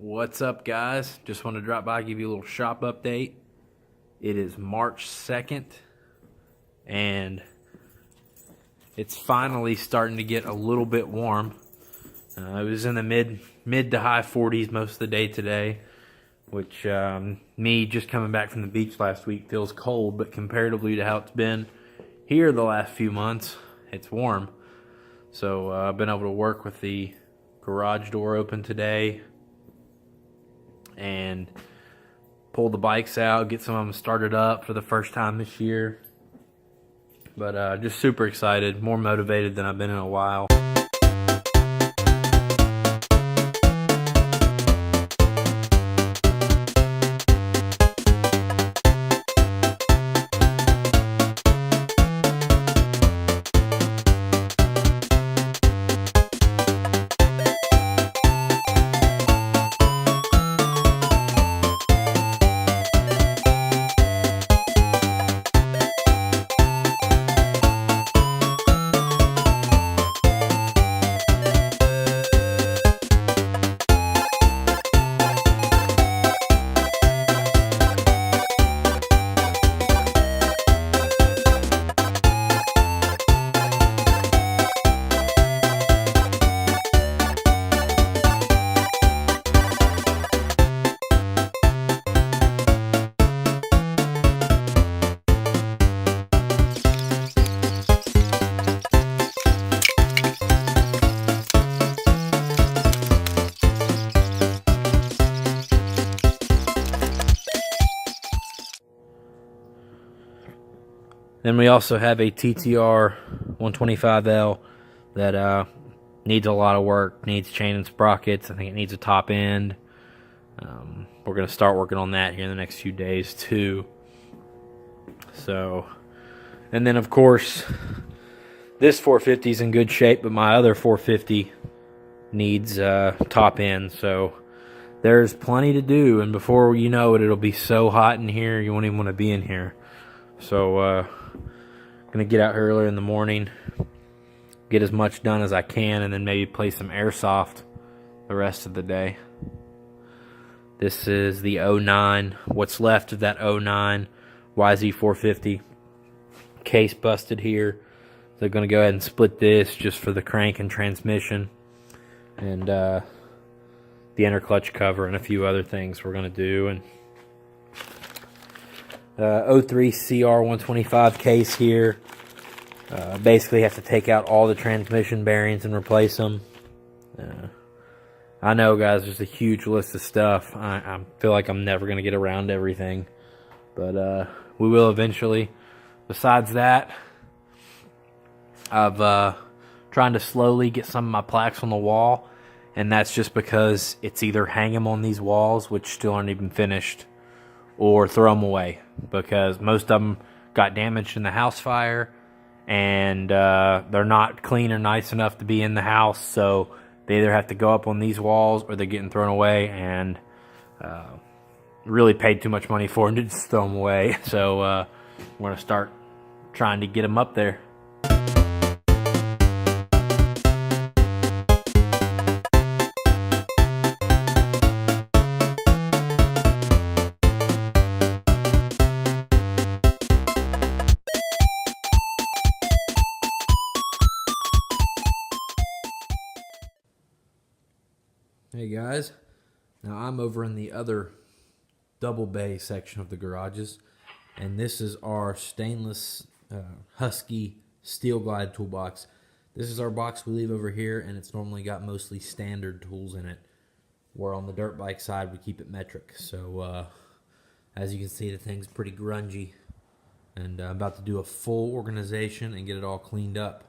What's up, guys? Just want to drop by, give you a little shop update. It is March 2nd, and it's finally starting to get a little bit warm. It was in the mid to high 40s most of the day today, which me just coming back from the beach last week feels cold, but comparatively to how it's been here the last few months, it's warm. So I've been able to work with the garage door open today and pull the bikes out, get some of them started up for the first time this year. But just super excited, more motivated than I've been in a while. Then we also have a TTR 125L that needs a lot of work, needs chain and sprockets. I think it needs a top end. We're going to start working on that here in the next few days too. So, and then of course, this 450 is in good shape, but my other 450 needs top end. So there's plenty to do, and before you know it, it'll be so hot in here, you won't even want to be in here. So, gonna get out here earlier in the morning, get as much done as I can, and then maybe play some airsoft the rest of the day. This is the 09, what's left of that 09 YZ450. Case busted here. So gonna go ahead and split this just for the crank and transmission, and the inner clutch cover and a few other things we're gonna do. And 03 CR125 case here. Basically have to take out all the transmission bearings and replace them. I know, guys, there's a huge list of stuff. I feel like I'm never going to get around to everything, but we will eventually. Besides that, I've trying to slowly get some of my plaques on the wall, and that's just because it's either hang them on these walls, which still aren't even finished, or throw them away, because most of them got damaged in the house fire, and they're not clean or nice enough to be in the house, so they either have to go up on these walls or they're getting thrown away, and really paid too much money for them to just throw them away. So we're going to start trying to get them up there. Hey guys, now I'm over in the other double bay section of the garages, and this is our stainless Husky Steel Glide toolbox. This is our box we leave over here, and it's normally got mostly standard tools in it, where on the dirt bike side we keep it metric. So as you can see, the thing's pretty grungy, and I'm about to do a full organization and get it all cleaned up.